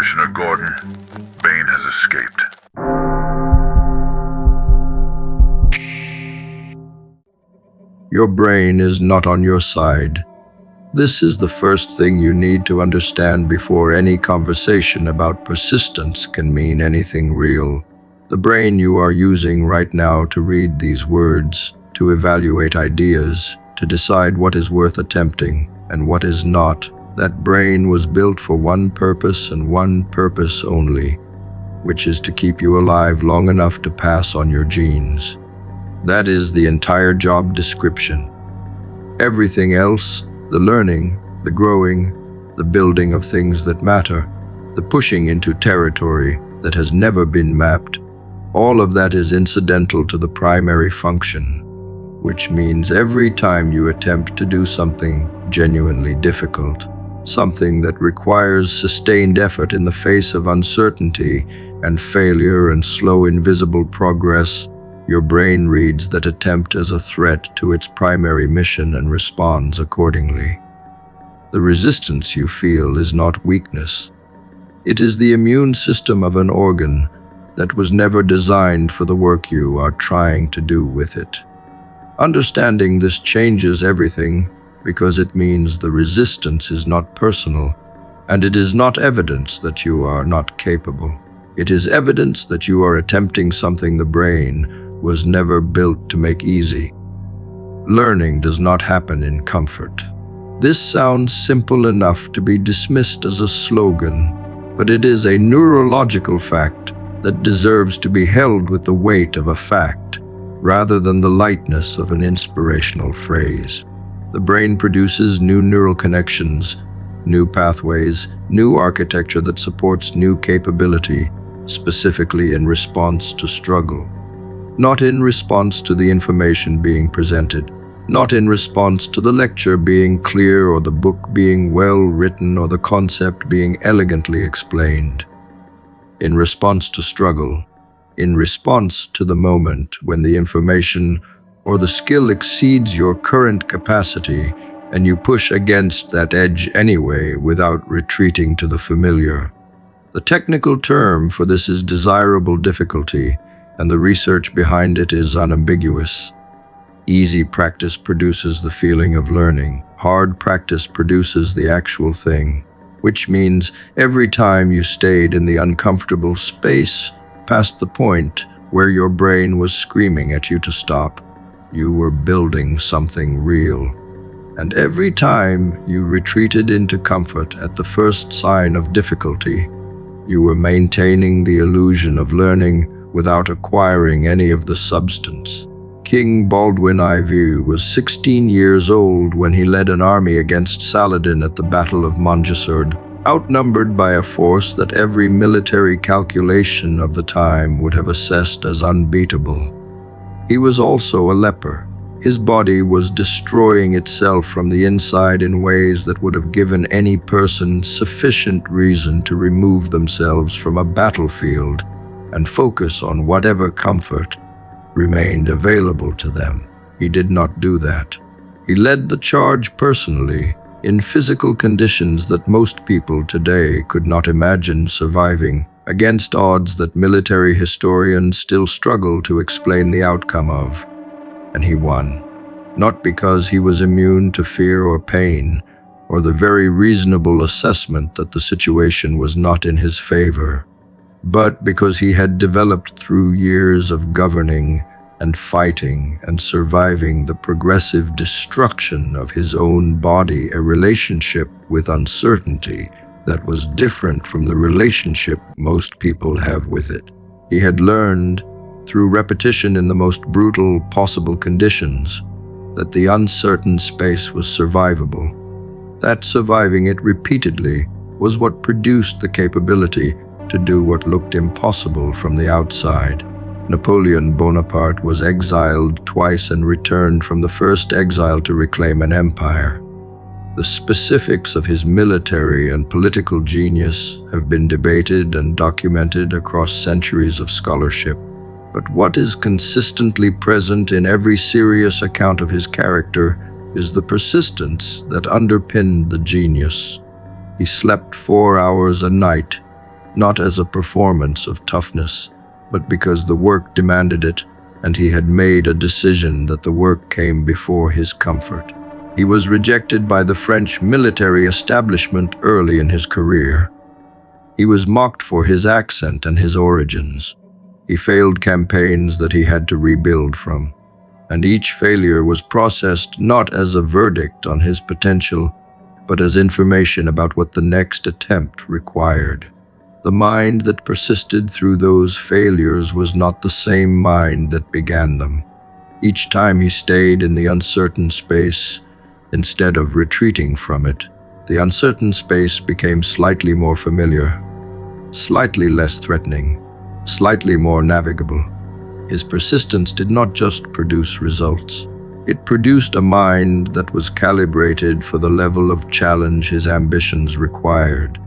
Commissioner Gordon, Bane has escaped. Your brain is not on your side. This is the first thing you need to understand before any conversation about persistence can mean anything real. The brain you are using right now to read these words, to evaluate ideas, to decide what is worth attempting and what is not, that brain was built for one purpose and one purpose only, which is to keep you alive long enough to pass on your genes. That is the entire job description. Everything else, the learning, the growing, the building of things that matter, the pushing into territory that has never been mapped, all of that is incidental to the primary function, which means every time you attempt to do something genuinely difficult, something that requires sustained effort in the face of uncertainty and failure and slow invisible progress, your brain reads that attempt as a threat to its primary mission and responds accordingly. The resistance you feel is not weakness. It is the immune system of an organ that was never designed for the work you are trying to do with it. Understanding this changes everything because it means the resistance is not personal, and it is not evidence that you are not capable. It is evidence that you are attempting something the brain was never built to make easy. Learning does not happen in comfort. This sounds simple enough to be dismissed as a slogan, but it is a neurological fact that deserves to be held with the weight of a fact, rather than the lightness of an inspirational phrase. The brain produces new neural connections, new pathways, new architecture that supports new capability, specifically in response to struggle. Not in response to the information being presented, not in response to the lecture being clear or the book being well written or the concept being elegantly explained. In response to struggle, in response to the moment when the information or the skill exceeds your current capacity and you push against that edge anyway without retreating to the familiar. The technical term for this is desirable difficulty, and the research behind it is unambiguous. Easy practice produces the feeling of learning. Hard practice produces the actual thing, which means every time you stayed in the uncomfortable space past the point where your brain was screaming at you to stop, you were building something real. And every time you retreated into comfort at the first sign of difficulty, you were maintaining the illusion of learning without acquiring any of the substance. King Baldwin IV was 16 years old when he led an army against Saladin at the Battle of Montjuic, outnumbered by a force that every military calculation of the time would have assessed as unbeatable. He was also a leper. His body was destroying itself from the inside in ways that would have given any person sufficient reason to remove themselves from a battlefield and focus on whatever comfort remained available to them. He did not do that. He led the charge personally, in physical conditions that most people today could not imagine surviving, against odds that military historians still struggle to explain the outcome of. And he won, not because he was immune to fear or pain, or the very reasonable assessment that the situation was not in his favor, but because he had developed through years of governing and fighting and surviving the progressive destruction of his own body a relationship with uncertainty that was different from the relationship most people have with it. He had learned, through repetition in the most brutal possible conditions, that the uncertain space was survivable. That surviving it repeatedly was what produced the capability to do what looked impossible from the outside. Napoleon Bonaparte was exiled twice and returned from the first exile to reclaim an empire. The specifics of his military and political genius have been debated and documented across centuries of scholarship. But what is consistently present in every serious account of his character is the persistence that underpinned the genius. He slept 4 hours a night. not as a performance of toughness, but because the work demanded it, and he had made a decision that the work came before his comfort. He was rejected by the French military establishment early in his career. He was mocked for his accent and his origins. He failed campaigns that he had to rebuild from, and each failure was processed not as a verdict on his potential, but as information about what the next attempt required. The mind that persisted through those failures was not the same mind that began them. Each time he stayed in the uncertain space, instead of retreating from it, the uncertain space became slightly more familiar, slightly less threatening, slightly more navigable. His persistence did not just produce results. It produced a mind that was calibrated for the level of challenge his ambitions required.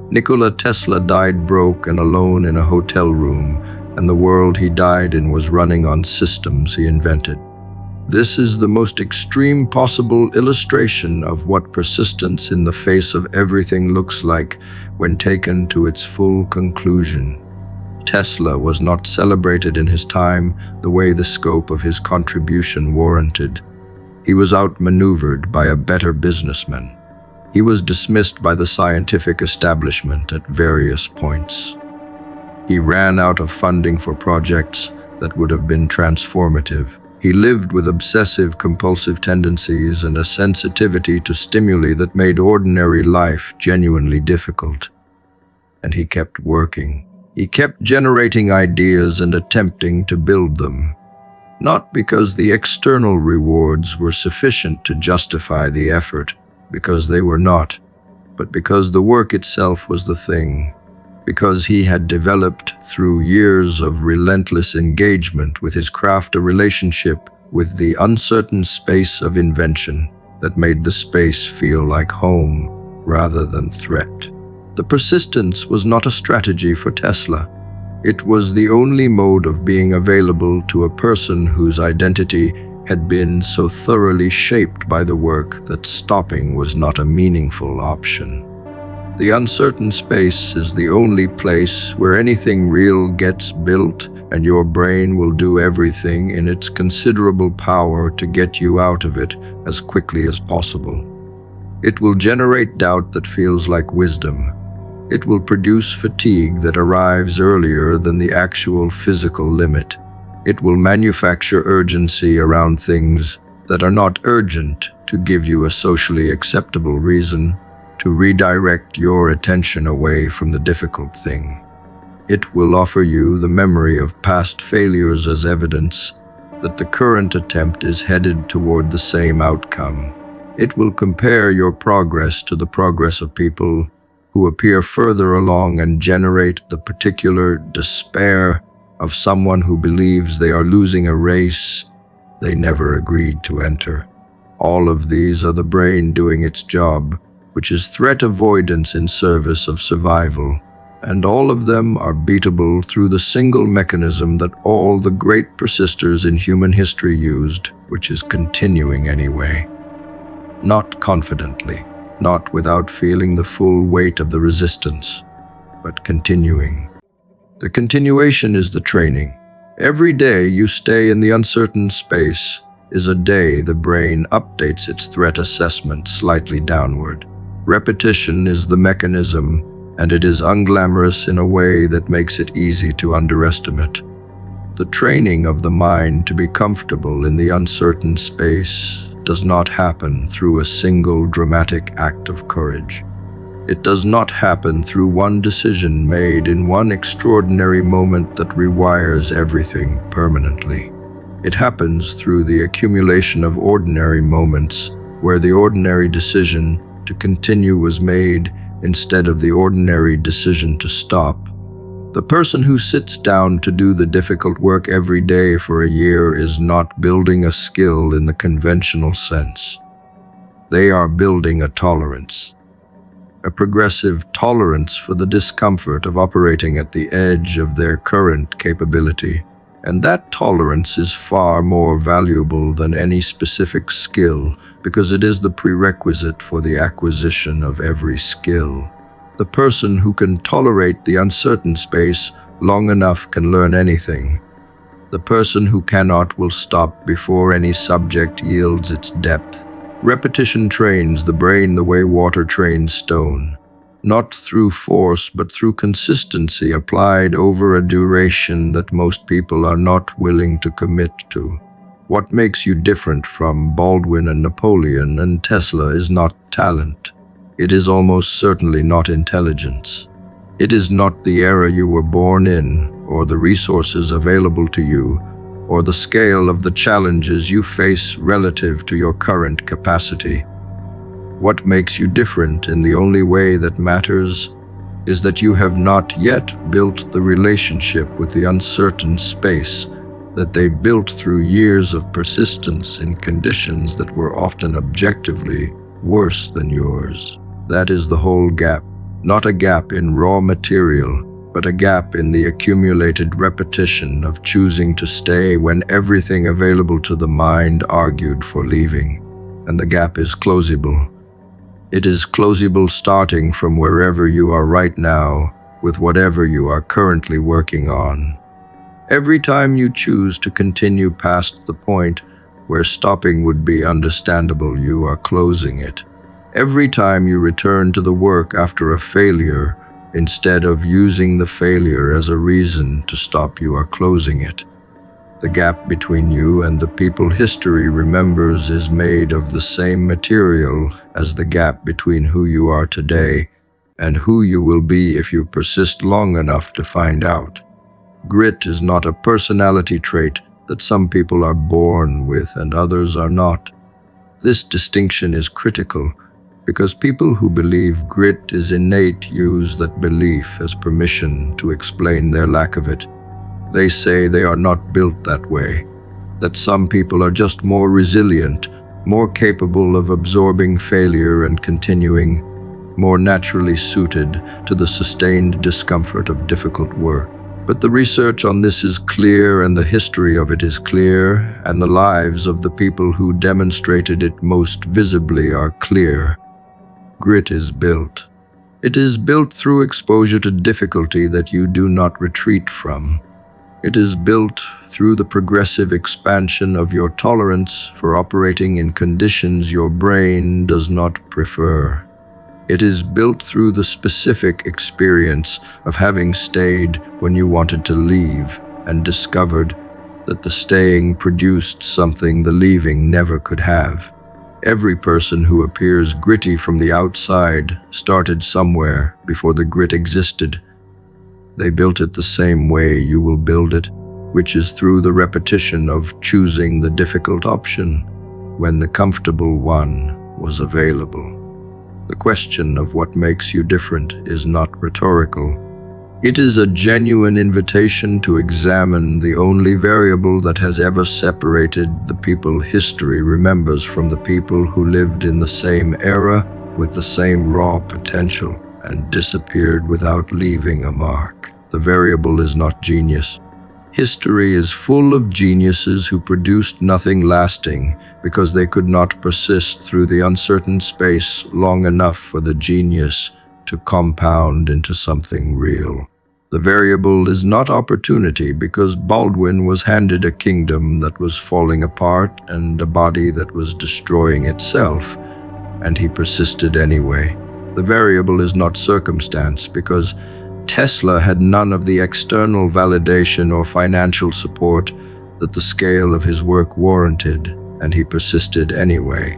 Nikola Tesla died broke and alone in a hotel room, and the world he died in was running on systems he invented. This is the most extreme possible illustration of what persistence in the face of everything looks like when taken to its full conclusion. Tesla was not celebrated in his time the way the scope of his contribution warranted. He was outmaneuvered by a better businessman. He was dismissed by the scientific establishment at various points. He ran out of funding for projects that would have been transformative. He lived with obsessive-compulsive tendencies and a sensitivity to stimuli that made ordinary life genuinely difficult. And he kept working. He kept generating ideas and attempting to build them, not because the external rewards were sufficient to justify the effort, because they were not, but because the work itself was the thing, because he had developed through years of relentless engagement with his craft a relationship with the uncertain space of invention that made the space feel like home rather than threat. The persistence was not a strategy for Tesla. It was the only mode of being available to a person whose identity had been so thoroughly shaped by the work that stopping was not a meaningful option. The uncertain space is the only place where anything real gets built, and your brain will do everything in its considerable power to get you out of it as quickly as possible. It will generate doubt that feels like wisdom. It will produce fatigue that arrives earlier than the actual physical limit. It will manufacture urgency around things that are not urgent to give you a socially acceptable reason to redirect your attention away from the difficult thing. It will offer you the memory of past failures as evidence that the current attempt is headed toward the same outcome. It will compare your progress to the progress of people who appear further along and generate the particular despair of someone who believes they are losing a race they never agreed to enter. All of these are the brain doing its job, which is threat avoidance in service of survival, and all of them are beatable through the single mechanism that all the great persisters in human history used, which is continuing anyway. Not confidently, not without feeling the full weight of the resistance, but continuing. The continuation is the training. Every day you stay in the uncertain space is a day the brain updates its threat assessment slightly downward. Repetition is the mechanism, and it is unglamorous in a way that makes it easy to underestimate. The training of the mind to be comfortable in the uncertain space does not happen through a single dramatic act of courage. It does not happen through one decision made in one extraordinary moment that rewires everything permanently. It happens through the accumulation of ordinary moments where the ordinary decision to continue was made instead of the ordinary decision to stop. The person who sits down to do the difficult work every day for a year is not building a skill in the conventional sense. They are building a tolerance. A progressive tolerance for the discomfort of operating at the edge of their current capability, and that tolerance is far more valuable than any specific skill because it is the prerequisite for the acquisition of every skill. The person who can tolerate the uncertain space long enough can learn anything. The person who cannot will stop before any subject yields its depth. Repetition trains the brain the way water trains stone, not through force but through consistency applied over a duration that most people are not willing to commit to. What makes you different from Baldwin and Napoleon and Tesla is not talent. It is almost certainly not intelligence. It is not the era you were born in, or the resources available to you, or the scale of the challenges you face relative to your current capacity. What makes you different in the only way that matters is that you have not yet built the relationship with the uncertain space that they built through years of persistence in conditions that were often objectively worse than yours. That is the whole gap. Not a gap in raw material, but a gap in the accumulated repetition of choosing to stay when everything available to the mind argued for leaving. And the gap is closable. It is closable starting from wherever you are right now, with whatever you are currently working on. Every time you choose to continue past the point where stopping would be understandable, you are closing it. Every time you return to the work after a failure, instead of using the failure as a reason to stop, you are closing it. The gap between you and the people history remembers is made of the same material as the gap between who you are today and who you will be if you persist long enough to find out. Grit is not a personality trait that some people are born with and others are not. This distinction is critical because people who believe grit is innate use that belief as permission to explain their lack of it. They say they are not built that way, that some people are just more resilient, more capable of absorbing failure and continuing, more naturally suited to the sustained discomfort of difficult work. But the research on this is clear, and the history of it is clear, and the lives of the people who demonstrated it most visibly are clear. Grit is built. It is built through exposure to difficulty that you do not retreat from. It is built through the progressive expansion of your tolerance for operating in conditions your brain does not prefer. It is built through the specific experience of having stayed when you wanted to leave and discovered that the staying produced something the leaving never could have. Every person who appears gritty from the outside started somewhere before the grit existed. They built it the same way you will build it, which is through the repetition of choosing the difficult option when the comfortable one was available. The question of what makes you different is not rhetorical. It is a genuine invitation to examine the only variable that has ever separated the people history remembers from the people who lived in the same era with the same raw potential and disappeared without leaving a mark. The variable is not genius. History is full of geniuses who produced nothing lasting because they could not persist through the uncertain space long enough for the genius to compound into something real. The variable is not opportunity because Baldwin was handed a kingdom that was falling apart and a body that was destroying itself, and he persisted anyway. The variable is not circumstance because Tesla had none of the external validation or financial support that the scale of his work warranted, and he persisted anyway.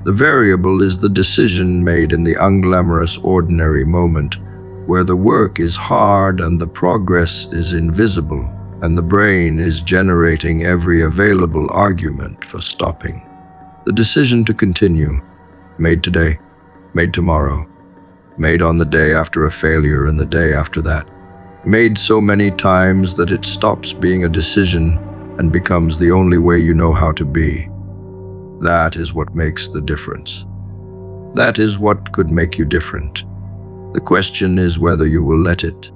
The variable is the decision made in the unglamorous ordinary moment, where the work is hard and the progress is invisible, and the brain is generating every available argument for stopping. The decision to continue, made today, made tomorrow, made on the day after a failure and the day after that, made so many times that it stops being a decision and becomes the only way you know how to be. That is what makes the difference. That is what could make you different. The question is whether you will let it.